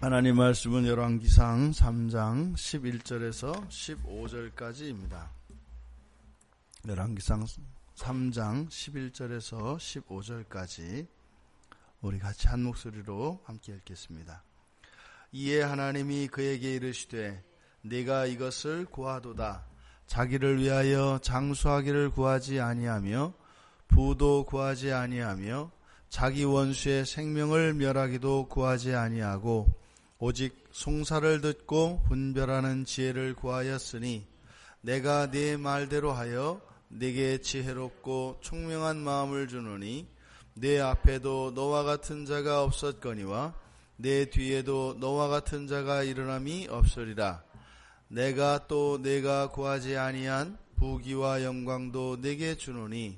하나님 말씀은 열왕기상 3장 11절에서 15절까지입니다. 열왕기상 3장 11절에서 15절까지 우리 같이 한 목소리로 함께 읽겠습니다. 이에 하나님이 그에게 이르시되 네가 이것을 구하도다. 자기를 위하여 장수하기를 구하지 아니하며 부도 구하지 아니하며 자기 원수의 생명을 멸하기도 구하지 아니하고 오직 송사를 듣고 분별하는 지혜를 구하였으니 내가 네 말대로 하여 네게 지혜롭고 총명한 마음을 주노니 내 앞에도 너와 같은 자가 없었거니와 내 뒤에도 너와 같은 자가 일어남이 없으리라. 내가 또 네가 구하지 아니한 부귀와 영광도 네게 주노니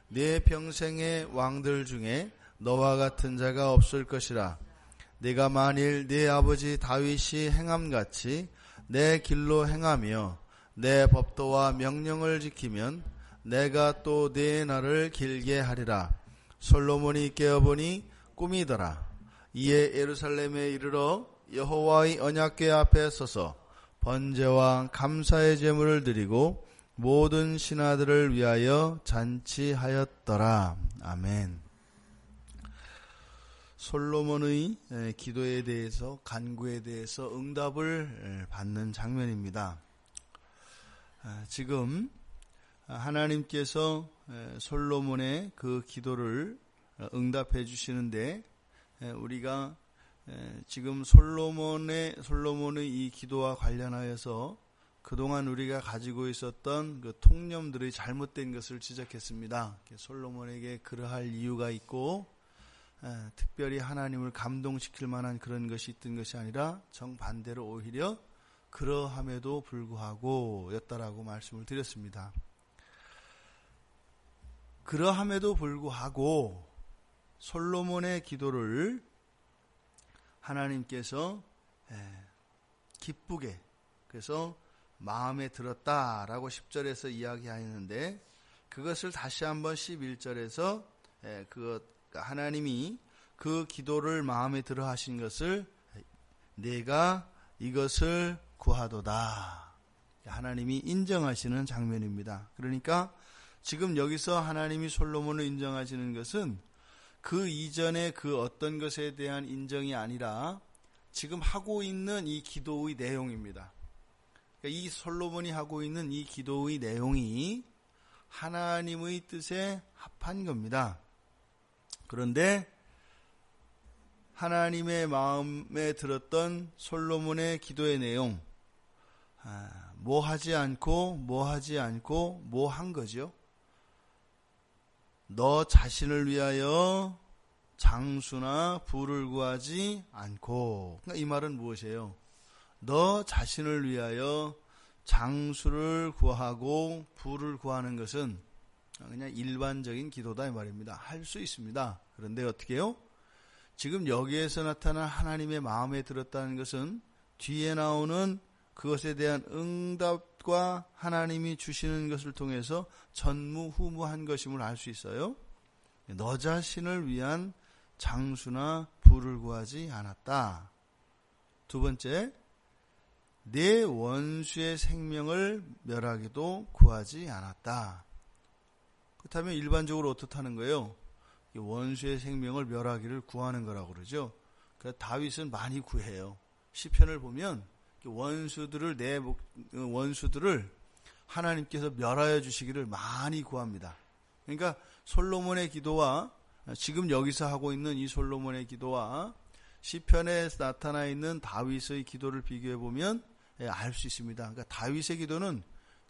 내 평생의 왕들 중에 너와 같은 자가 없을 것이라. 네가 만일 네 아버지 다윗이 행함같이 내 길로 행하며 내 법도와 명령을 지키면 내가 또 네 날을 길게 하리라. 솔로몬이 깨어보니 꿈이더라. 이에 예루살렘에 이르러 여호와의 언약궤 앞에 서서 번제와 감사의 제물을 드리고 모든 신하들을 위하여 잔치하였더라. 아멘. 솔로몬의 기도에 대해서, 간구에 대해서 응답을 받는 장면입니다. 지금 하나님께서 솔로몬의 그 기도를 응답해 주시는데, 우리가 지금 솔로몬의 이 기도와 관련하여서 그동안 우리가 가지고 있었던 그 통념들의 잘못된 것을 지적했습니다. 솔로몬에게 그러할 이유가 있고 특별히 하나님을 감동시킬 만한 그런 것이 있던 것이 아니라 정반대로 오히려 그러함에도 불구하고 였다라고 말씀을 드렸습니다. 그러함에도 불구하고 솔로몬의 기도를 하나님께서 기쁘게, 그래서 마음에 들었다라고 10절에서 이야기하였는데, 그것을 다시 한번 11절에서 하나님이 그 기도를 마음에 들어 하신 것을 내가 이것을 구하도다, 하나님이 인정하시는 장면입니다. 그러니까 지금 여기서 하나님이 솔로몬을 인정하시는 것은 그 이전에 그 어떤 것에 대한 인정이 아니라 지금 하고 있는 이 기도의 내용입니다. 이 솔로몬이 하고 있는 이 기도의 내용이 하나님의 뜻에 합한 겁니다. 그런데 하나님의 마음에 들었던 솔로몬의 기도의 내용, 뭐 하지 않고 뭐 한 거죠? 너 자신을 위하여 장수나 부를 구하지 않고. 그러니까 이 말은 무엇이에요? 너 자신을 위하여 장수를 구하고 부를 구하는 것은 그냥 일반적인 기도다 이 말입니다. 할 수 있습니다. 그런데 어떻게 해요? 지금 여기에서 나타난 하나님의 마음에 들었다는 것은 뒤에 나오는 그것에 대한 응답과 하나님이 주시는 것을 통해서 전무후무한 것임을 알 수 있어요. 너 자신을 위한 장수나 부를 구하지 않았다. 두 번째, 내 원수의 생명을 멸하기도 구하지 않았다. 그렇다면 일반적으로 어떻다는 거예요? 원수의 생명을 멸하기를 구하는 거라고 그러죠. 그래서 다윗은 많이 구해요. 시편을 보면 원수들을 하나님께서 멸하여 주시기를 많이 구합니다. 그러니까 솔로몬의 기도와 지금 여기서 하고 있는 이 솔로몬의 기도와 시편에 나타나 있는 다윗의 기도를 비교해 보면 알 수 있습니다. 그러니까 다윗의 기도는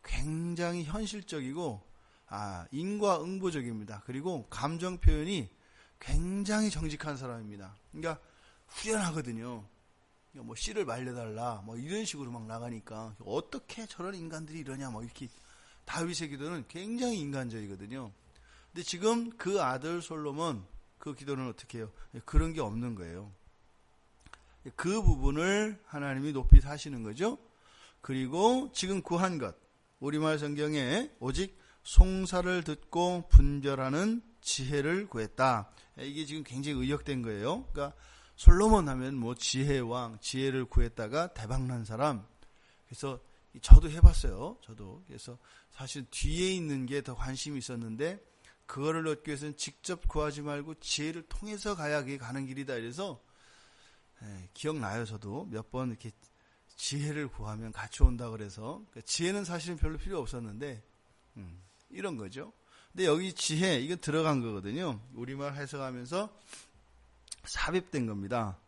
굉장히 현실적이고 인과응보적입니다. 그리고 감정 표현이 굉장히 정직한 사람입니다. 그러니까 후련하거든요. 뭐 씨를 말려달라 뭐 이런 식으로 막 나가니까 어떻게 저런 인간들이 이러냐 뭐 이렇게. 다윗의 기도는 굉장히 인간적이거든요. 근데 지금 그 아들 솔로몬 그 기도는 어떻게 해요? 그런 게 없는 거예요. 그 부분을 하나님이 높이 사시는 거죠. 그리고 지금 구한 것, 우리말 성경에 오직 송사를 듣고 분별하는 지혜를 구했다. 이게 지금 굉장히 의역된 거예요. 그러니까 솔로몬 하면 뭐 지혜의 왕, 지혜를 구했다가 대박난 사람. 그래서 저도 해봤어요. 저도. 그래서 사실 뒤에 있는 게 더 관심이 있었는데 그거를 얻기 위해서는 직접 구하지 말고 지혜를 통해서 가야 그게 가는 길이다. 이래서 기억나요. 저도 몇 번 이렇게 지혜를 구하면 같이 온다 그래서 지혜는 사실은 별로 필요 없었는데 이런 거죠. 근데 여기 지혜 이거 들어간 거거든요. 우리말 해석하면서 삽입된 겁니다.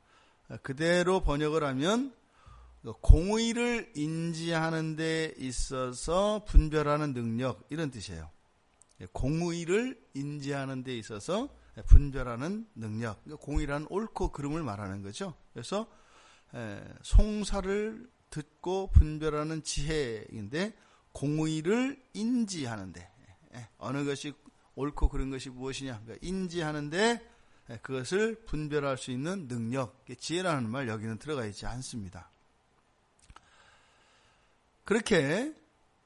그대로 번역을 하면 공의를 인지하는 데 있어서 분별하는 능력 이런 뜻이에요. 공의를 인지하는 데 있어서 분별하는 능력. 공의라는 옳고 그름을 말하는 거죠. 그래서 송사를 듣고 분별하는 지혜인데 공의를 인지하는데 어느 것이 옳고 그른 것이 무엇이냐 그러니까 인지하는데 그것을 분별할 수 있는 능력 지혜라는 말 여기는 들어가 있지 않습니다. 그렇게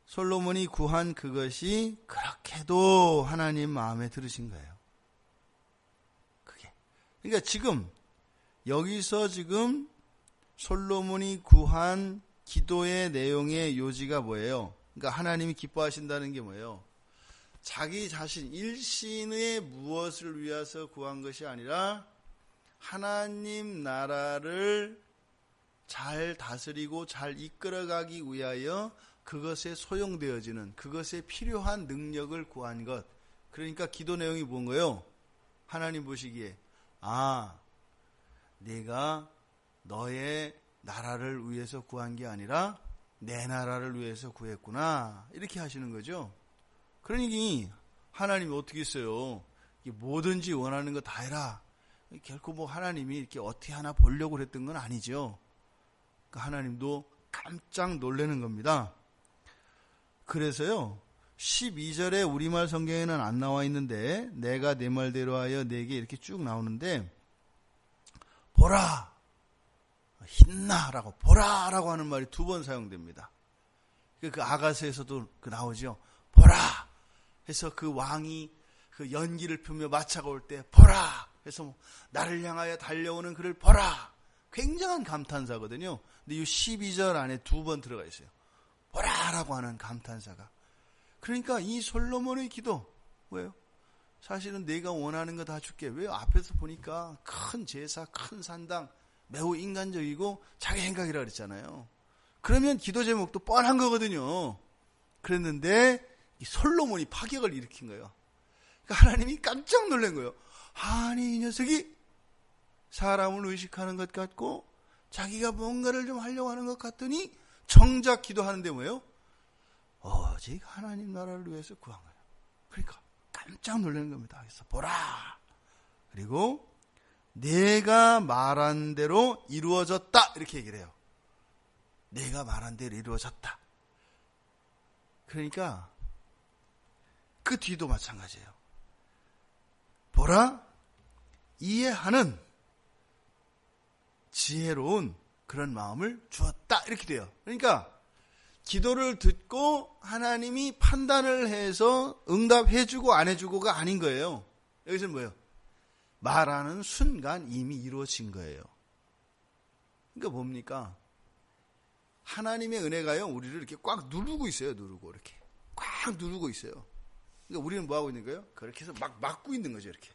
솔로몬이 구한 그것이 그렇게도 하나님 마음에 들으신 거예요. 그게 그러니까 지금 여기서 지금 솔로몬이 구한 기도의 내용의 요지가 뭐예요? 그러니까 하나님이 기뻐하신다는 게 뭐예요? 자기 자신 일신의 무엇을 위해서 구한 것이 아니라 하나님 나라를 잘 다스리고 잘 이끌어가기 위하여 그것에 소용되어지는 그것에 필요한 능력을 구한 것. 그러니까 기도 내용이 뭔가요? 하나님 보시기에 내가 너의 나라를 위해서 구한 게 아니라 내 나라를 위해서 구했구나 이렇게 하시는 거죠. 그러니 하나님이 어떻게 했어요? 뭐든지 원하는 거 다 해라. 결코 뭐 하나님이 이렇게 어떻게 하나 보려고 그랬던 건 아니죠. 그러니까 하나님도 깜짝 놀라는 겁니다. 그래서요 12절에 우리말 성경에는 안 나와 있는데 내가 내 말대로 하여 내게 이렇게 쭉 나오는데 보라 힘나라고 보라라고 하는 말이 2번 사용됩니다. 그 아가서에서도 나오죠. 보라 해서 그 왕이 그 연기를 펴며 마차가 올 때 보라 해서 나를 향하여 달려오는 그를 보라. 굉장한 감탄사거든요. 근데 이 12절 안에 2번 들어가 있어요. 보라라고 하는 감탄사가. 그러니까 이 솔로몬의 기도 뭐예요? 사실은 내가 원하는 거 다 줄게. 왜? 앞에서 보니까 큰 제사, 큰 산당, 매우 인간적이고 자기 생각이라 그랬잖아요. 그러면 기도 제목도 뻔한 거거든요. 그랬는데 이 솔로몬이 파격을 일으킨 거예요. 그러니까 하나님이 깜짝 놀란 거예요. 아니 이 녀석이 사람을 의식하는 것 같고 자기가 뭔가를 좀 하려고 하는 것 같더니 정작 기도하는데 뭐예요? 오직 하나님 나라를 위해서 구한 거예요. 그러니까 깜짝 놀라는 겁니다. 그래서 보라. 그리고 내가 말한 대로 이루어졌다 이렇게 얘기를 해요. 내가 말한 대로 이루어졌다. 그러니까 그 뒤도 마찬가지예요. 보라 이해하는 지혜로운 그런 마음을 주었다 이렇게 돼요. 그러니까 기도를 듣고 하나님이 판단을 해서 응답해주고 안 해주고가 아닌 거예요. 여기서는 뭐예요? 말하는 순간 이미 이루어진 거예요. 그러니까 뭡니까? 하나님의 은혜가요 우리를 이렇게 꽉 누르고 있어요. 누르고 이렇게 꽉 누르고 있어요. 그러니까 우리는 뭐 하고 있는 거예요? 그렇게 해서 막 막고 있는 거죠. 이렇게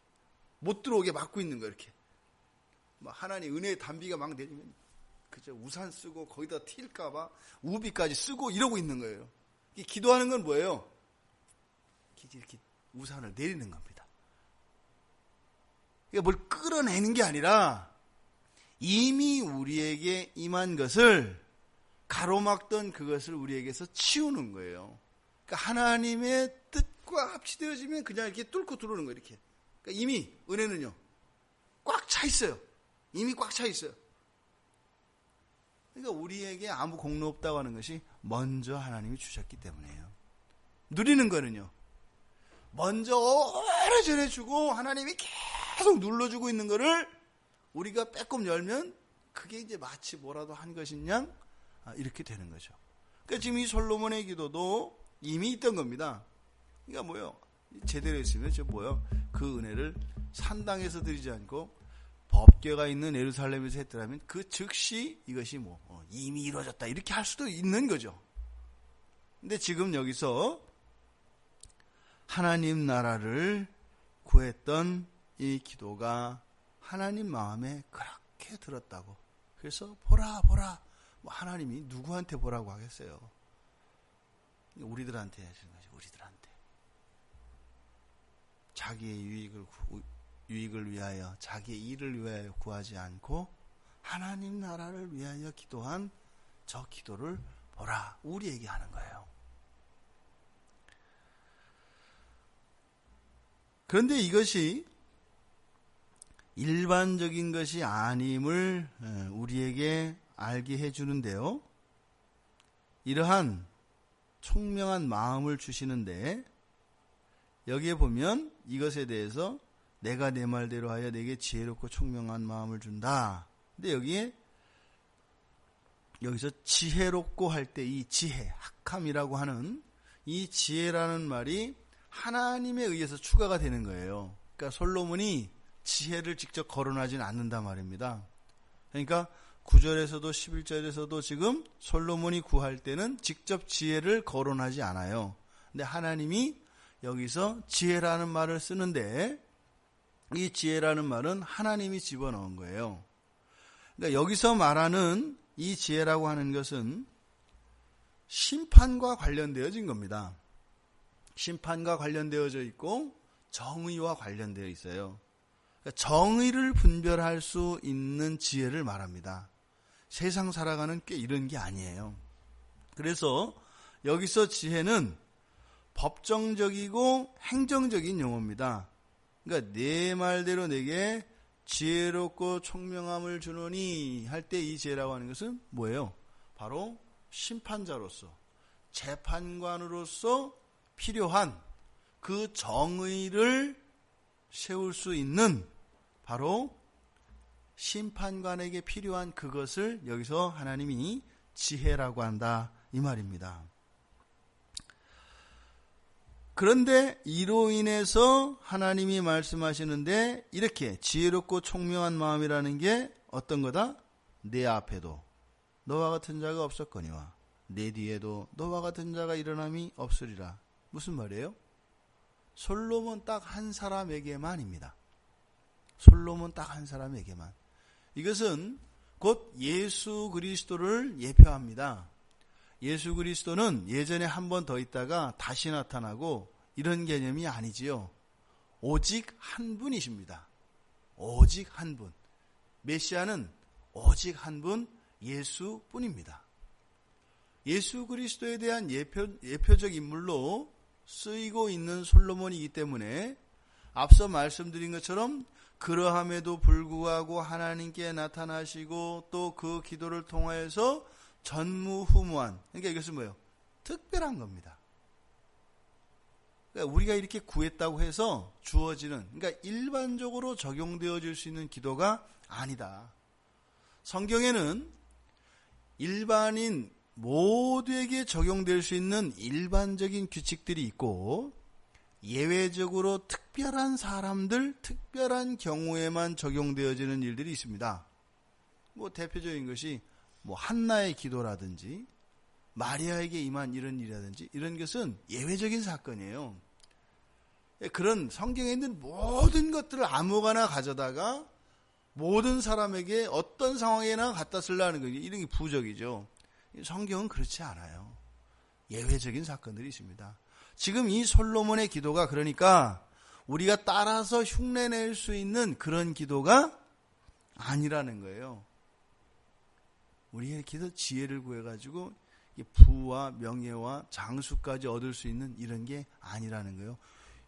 못 들어오게 막고 있는 거예요. 이렇게 하나님 은혜의 단비가 막 내리면 그죠? 우산 쓰고 거기다 튈까봐 우비까지 쓰고 이러고 있는 거예요. 기도하는 건 뭐예요? 이렇게 우산을 내리는 겁니다. 그러니까 뭘 끌어내는 게 아니라 이미 우리에게 임한 것을 가로막던 그것을 우리에게서 치우는 거예요. 그러니까 하나님의 뜻과 합치되어지면 그냥 이렇게 뚫고 들어오는 거예요. 이렇게. 그러니까 이미 은혜는요 꽉 차 있어요. 이미 꽉 차 있어요. 그러니까 우리에게 아무 공로 없다고 하는 것이 먼저 하나님이 주셨기 때문이에요. 누리는 거는요 먼저 오래전에 주고 하나님이 계속 눌러주고 있는 거를 우리가 빼꼼 열면 그게 이제 마치 뭐라도 한 것인 양 이렇게 되는 거죠. 그러니까 지금 이 솔로몬의 기도도 이미 있던 겁니다. 그러니까 뭐요? 제대로 했으면 저 뭐요? 그 은혜를 산당에서 드리지 않고 법궤가 있는 예루살렘에서 했더라면 그 즉시 이것이 이미 이루어졌다 이렇게 할 수도 있는 거죠. 근데 지금 여기서 하나님 나라를 구했던 이 기도가 하나님 마음에 그렇게 들었다고. 그래서 보라 하나님이 누구한테 보라고 하겠어요? 우리들한테 하시는 거죠. 우리들한테. 자기의 유익을 위하여, 자기의 일을 위하여 구하지 않고 하나님 나라를 위하여 기도한 저 기도를 보라. 우리에게 하는 거예요. 그런데 이것이 일반적인 것이 아님을 우리에게 알게 해주는데요. 이러한 총명한 마음을 주시는데 여기에 보면 이것에 대해서 내가 내 말대로 하여 내게 지혜롭고 총명한 마음을 준다. 근데 여기서 지혜롭고 할 때 이 지혜, 학함이라고 하는 이 지혜라는 말이 하나님에 의해서 추가가 되는 거예요. 그러니까 솔로몬이 지혜를 직접 거론하지는 않는단 말입니다. 그러니까 9절에서도 11절에서도 지금 솔로몬이 구할 때는 직접 지혜를 거론하지 않아요. 근데 하나님이 여기서 지혜라는 말을 쓰는데 이 지혜라는 말은 하나님이 집어넣은 거예요. 그러니까 여기서 말하는 이 지혜라고 하는 것은 심판과 관련되어진 겁니다. 심판과 관련되어져 있고 정의와 관련되어 있어요. 그러니까 정의를 분별할 수 있는 지혜를 말합니다. 세상 살아가는 꽤 이런 게 아니에요. 그래서 여기서 지혜는 법정적이고 행정적인 용어입니다. 그러니까 내 말대로 내게 지혜롭고 총명함을 주노니 할 때 이 지혜라고 하는 것은 뭐예요? 바로 심판자로서, 재판관으로서 필요한 그 정의를 세울 수 있는 바로 심판관에게 필요한 그것을 여기서 하나님이 지혜라고 한다 이 말입니다. 그런데 이로 인해서 하나님이 말씀하시는데 이렇게 지혜롭고 총명한 마음이라는 게 어떤 거다? 내 앞에도 너와 같은 자가 없었거니와 내 뒤에도 너와 같은 자가 일어남이 없으리라. 무슨 말이에요? 솔로몬 딱 한 사람에게만입니다. 솔로몬 딱 한 사람에게만. 이것은 곧 예수 그리스도를 예표합니다. 예수 그리스도는 예전에 한 번 더 있다가 다시 나타나고 이런 개념이 아니지요. 오직 한 분이십니다. 오직 한 분. 메시아는 오직 한 분 예수뿐입니다. 예수 그리스도에 대한 예표적 인물로 쓰이고 있는 솔로몬이기 때문에 앞서 말씀드린 것처럼 그러함에도 불구하고 하나님께 나타나시고 또 그 기도를 통하여서 전무후무한, 그러니까 이것은 뭐예요? 특별한 겁니다. 그러니까 우리가 이렇게 구했다고 해서 주어지는, 그러니까 일반적으로 적용되어질 수 있는 기도가 아니다. 성경에는 일반인 모두에게 적용될 수 있는 일반적인 규칙들이 있고 예외적으로 특별한 사람들, 특별한 경우에만 적용되어지는 일들이 있습니다. 대표적인 것이 한나의 기도라든지 마리아에게 임한 이런 일이라든지 이런 것은 예외적인 사건이에요. 그런 성경에 있는 모든 것들을 아무거나 가져다가 모든 사람에게 어떤 상황에나 갖다 쓰려는 거예요. 이런 게 부적이죠. 성경은 그렇지 않아요. 예외적인 사건들이 있습니다. 지금 이 솔로몬의 기도가 그러니까 우리가 따라서 흉내낼 수 있는 그런 기도가 아니라는 거예요. 우리의 기도 지혜를 구해가지고 부와 명예와 장수까지 얻을 수 있는 이런 게 아니라는 거예요.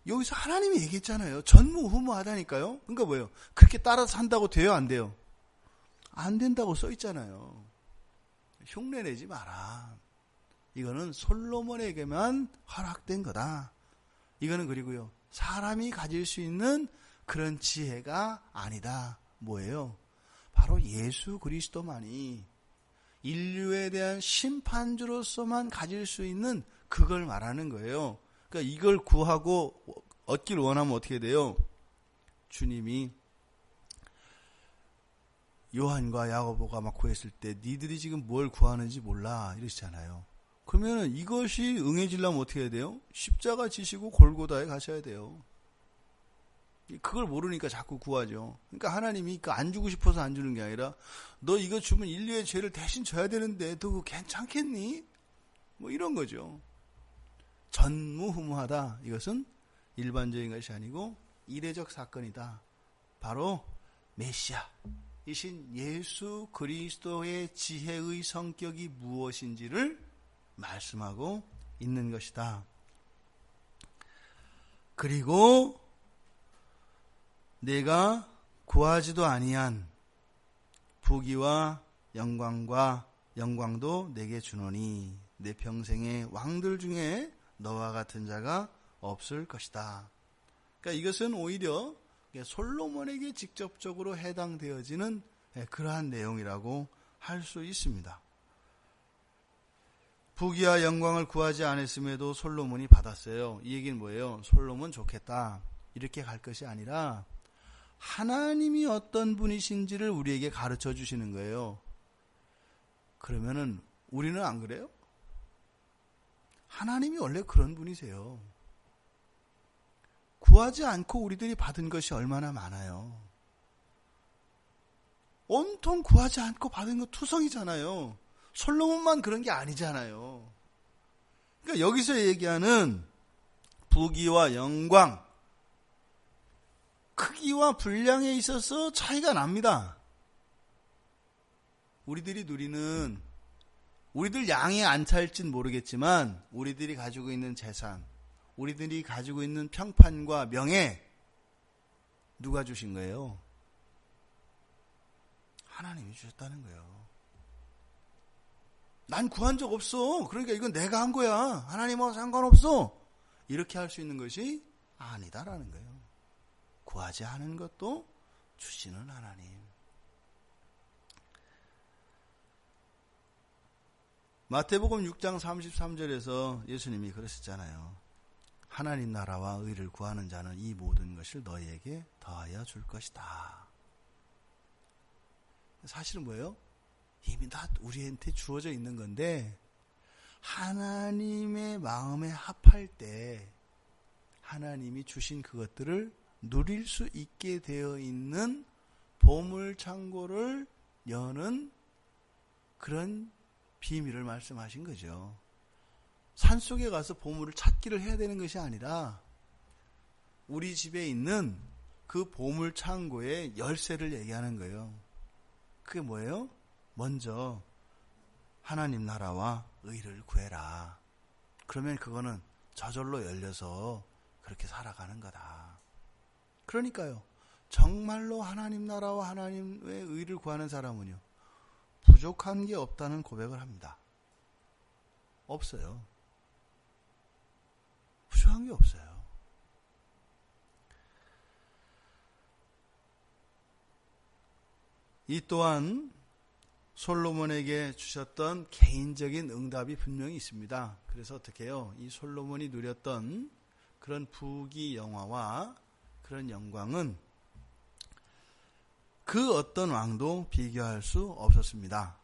여기서 하나님이 얘기했잖아요. 전무후무하다니까요. 그러니까 뭐예요? 그렇게 따라서 한다고 돼요? 안 돼요? 안 된다고 써 있잖아요. 흉내내지 마라. 이거는 솔로몬에게만 허락된 거다. 이거는 그리고요, 사람이 가질 수 있는 그런 지혜가 아니다. 뭐예요? 바로 예수 그리스도만이 인류에 대한 심판주로서만 가질 수 있는 그걸 말하는 거예요. 그러니까 이걸 구하고 얻길 원하면 어떻게 돼요? 주님이 요한과 야고보가 막 구했을 때 니들이 지금 뭘 구하는지 몰라 이러시잖아요. 그러면 이것이 응해지려면 어떻게 해야 돼요? 십자가 지시고 골고다에 가셔야 돼요. 그걸 모르니까 자꾸 구하죠. 그러니까 하나님이 안 주고 싶어서 안 주는 게 아니라 너 이거 주면 인류의 죄를 대신 져야 되는데 너 그거 괜찮겠니? 뭐 이런 거죠. 전무후무하다. 이것은 일반적인 것이 아니고 이례적 사건이다. 바로 메시아이신 예수 그리스도의 지혜의 성격이 무엇인지를 말씀하고 있는 것이다. 그리고 내가 구하지도 아니한 부귀와 영광과 영광도 내게 주노니 내 평생의 왕들 중에 너와 같은 자가 없을 것이다. 그러니까 이것은 오히려 솔로몬에게 직접적으로 해당되어지는 그러한 내용이라고 할 수 있습니다. 부귀와 영광을 구하지 않았음에도 솔로몬이 받았어요. 이 얘기는 뭐예요? 솔로몬 좋겠다. 이렇게 갈 것이 아니라 하나님이 어떤 분이신지를 우리에게 가르쳐 주시는 거예요. 그러면은 우리는 안 그래요? 하나님이 원래 그런 분이세요. 구하지 않고 우리들이 받은 것이 얼마나 많아요. 온통 구하지 않고 받은 거 투성이잖아요. 솔로몬만 그런 게 아니잖아요. 그러니까 여기서 얘기하는 부귀와 영광, 크기와 분량에 있어서 차이가 납니다. 우리들이 누리는, 우리들 양에 안 찰진 모르겠지만 우리들이 가지고 있는 재산, 우리들이 가지고 있는 평판과 명예, 누가 주신 거예요? 하나님이 주셨다는 거예요. 난 구한 적 없어. 그러니까 이건 내가 한 거야. 하나님하고 상관없어. 이렇게 할 수 있는 것이 아니다라는 거예요. 구하지 않은 것도 주시는 하나님. 마태복음 6장 33절에서 예수님이 그러셨잖아요. 하나님 나라와 의를 구하는 자는 이 모든 것을 너희에게 더하여 줄 것이다. 사실은 뭐예요? 이미 다 우리한테 주어져 있는 건데 하나님의 마음에 합할 때 하나님이 주신 그것들을 누릴 수 있게 되어 있는 보물창고를 여는 그런 비밀을 말씀하신 거죠. 산속에 가서 보물을 찾기를 해야 되는 것이 아니라 우리 집에 있는 그 보물창고의 열쇠를 얘기하는 거예요. 그게 뭐예요? 먼저 하나님 나라와 의를 구해라. 그러면 그거는 저절로 열려서 그렇게 살아가는 거다. 그러니까요. 정말로 하나님 나라와 하나님의 의를 구하는 사람은요. 부족한 게 없다는 고백을 합니다. 없어요. 부족한 게 없어요. 이 또한 솔로몬에게 주셨던 개인적인 응답이 분명히 있습니다. 그래서 어떻게 해요? 이 솔로몬이 누렸던 그런 부귀 영화와 그런 영광은 그 어떤 왕도 비교할 수 없었습니다.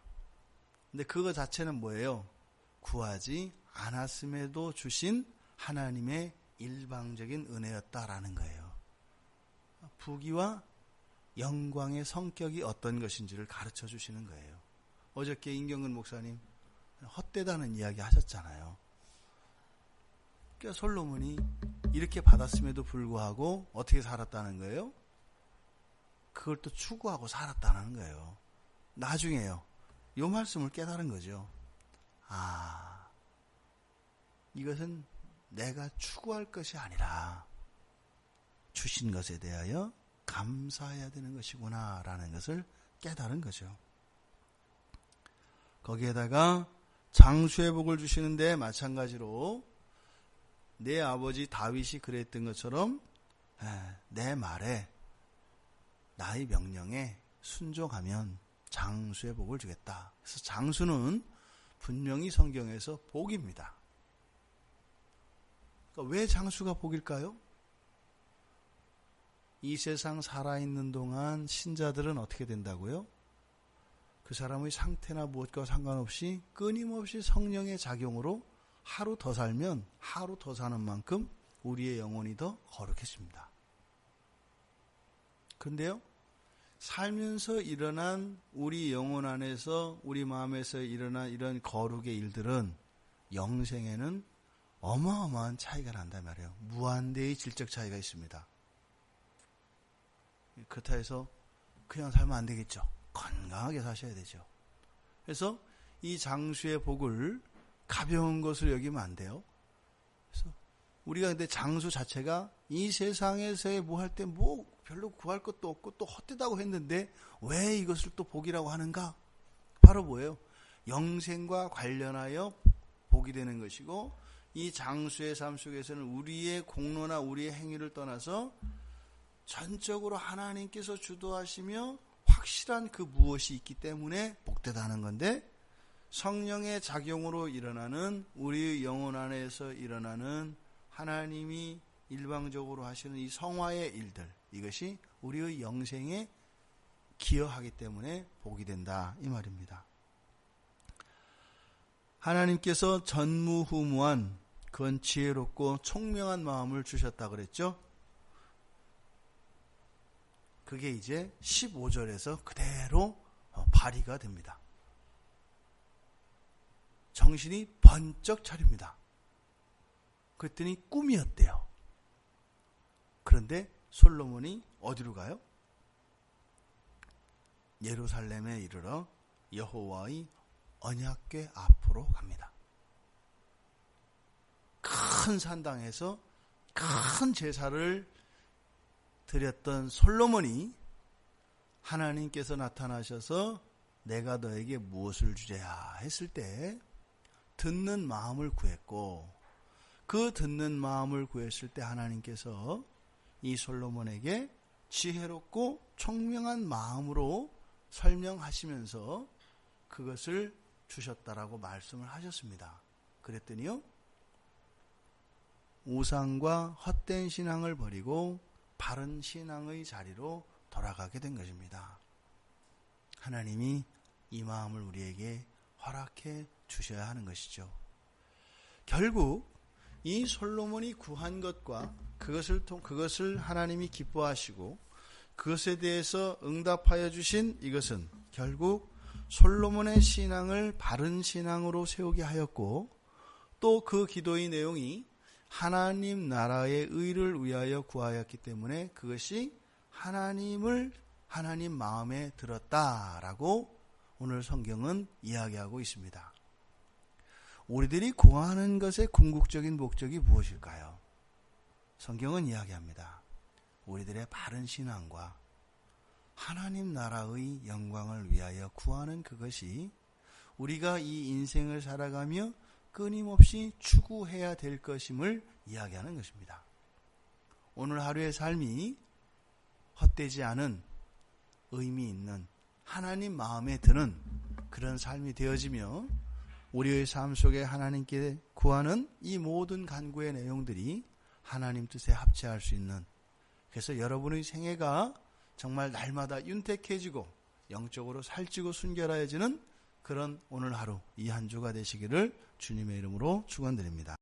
근데 그거 자체는 뭐예요? 구하지 않았음에도 주신 하나님의 일방적인 은혜였다라는 거예요. 부귀와 영광의 성격이 어떤 것인지를 가르쳐 주시는 거예요. 어저께 임경근 목사님 헛되다는 이야기 하셨잖아요. 그러니까 솔로몬이 이렇게 받았음에도 불구하고 어떻게 살았다는 거예요? 그걸 또 추구하고 살았다는 거예요. 나중에요. 이 말씀을 깨달은 거죠. 아, 이것은 내가 추구할 것이 아니라 주신 것에 대하여 감사해야 되는 것이구나 라는 것을 깨달은 거죠. 거기에다가 장수의 복을 주시는데 마찬가지로 내 아버지 다윗이 그랬던 것처럼 내 말에 나의 명령에 순종하면 장수의 복을 주겠다. 그래서 장수는 분명히 성경에서 복입니다. 그러니까 왜 장수가 복일까요? 이 세상 살아있는 동안 신자들은 어떻게 된다고요? 그 사람의 상태나 무엇과 상관없이 끊임없이 성령의 작용으로 하루 더 살면 하루 더 사는 만큼 우리의 영혼이 더 거룩해집니다. 그런데요, 살면서 일어난 우리 영혼 안에서 우리 마음에서 일어난 이런 거룩의 일들은 영생에는 어마어마한 차이가 난단 말이에요. 무한대의 질적 차이가 있습니다. 그렇다 해서 그냥 살면 안 되겠죠. 건강하게 사셔야 되죠. 그래서 이 장수의 복을 가벼운 것으로 여기면 안 돼요. 그래서 우리가 근데 장수 자체가 이 세상에서의 뭐 할 때 뭐 별로 구할 것도 없고 또 헛되다고 했는데 왜 이것을 또 복이라고 하는가? 바로 뭐예요? 영생과 관련하여 복이 되는 것이고, 이 장수의 삶 속에서는 우리의 공로나 우리의 행위를 떠나서 전적으로 하나님께서 주도하시며 확실한 그 무엇이 있기 때문에 복되다는 건데, 성령의 작용으로 일어나는 우리의 영혼 안에서 일어나는 하나님이 일방적으로 하시는 이 성화의 일들, 이것이 우리의 영생에 기여하기 때문에 복이 된다, 이 말입니다. 하나님께서 전무후무한 그건 지혜롭고 총명한 마음을 주셨다 그랬죠. 그게 이제 15절에서 그대로 발휘가 됩니다. 정신이 번쩍 차립니다. 그랬더니 꿈이었대요. 그런데 솔로몬이 어디로 가요? 예루살렘에 이르러 여호와의 언약궤 앞으로 갑니다. 큰 산당에서 큰 제사를 드렸던 솔로몬이 하나님께서 나타나셔서 내가 너에게 무엇을 주랴 했을 때 듣는 마음을 구했고, 그 듣는 마음을 구했을 때 하나님께서 이 솔로몬에게 지혜롭고 총명한 마음으로 설명하시면서 그것을 주셨다라고 말씀을 하셨습니다. 그랬더니요, 우상과 헛된 신앙을 버리고 바른 신앙의 자리로 돌아가게 된 것입니다. 하나님이 이 마음을 우리에게 허락해 주셔야 하는 것이죠. 결국 이 솔로몬이 구한 것과 그것을 하나님이 기뻐하시고 그것에 대해서 응답하여 주신 이것은 결국 솔로몬의 신앙을 바른 신앙으로 세우게 하였고, 또 그 기도의 내용이 하나님 나라의 의를 위하여 구하였기 때문에 그것이 하나님 마음에 들었다라고 오늘 성경은 이야기하고 있습니다. 우리들이 구하는 것의 궁극적인 목적이 무엇일까요? 성경은 이야기합니다. 우리들의 바른 신앙과 하나님 나라의 영광을 위하여 구하는 그것이 우리가 이 인생을 살아가며 끊임없이 추구해야 될 것임을 이야기하는 것입니다. 오늘 하루의 삶이 헛되지 않은 의미 있는 하나님 마음에 드는 그런 삶이 되어지며 우리의 삶 속에 하나님께 구하는 이 모든 간구의 내용들이 하나님 뜻에 합치할 수 있는, 그래서 여러분의 생애가 정말 날마다 윤택해지고 영적으로 살찌고 순결해지는 그런 오늘 하루, 이 한 주가 되시기를 주님의 이름으로 축원드립니다.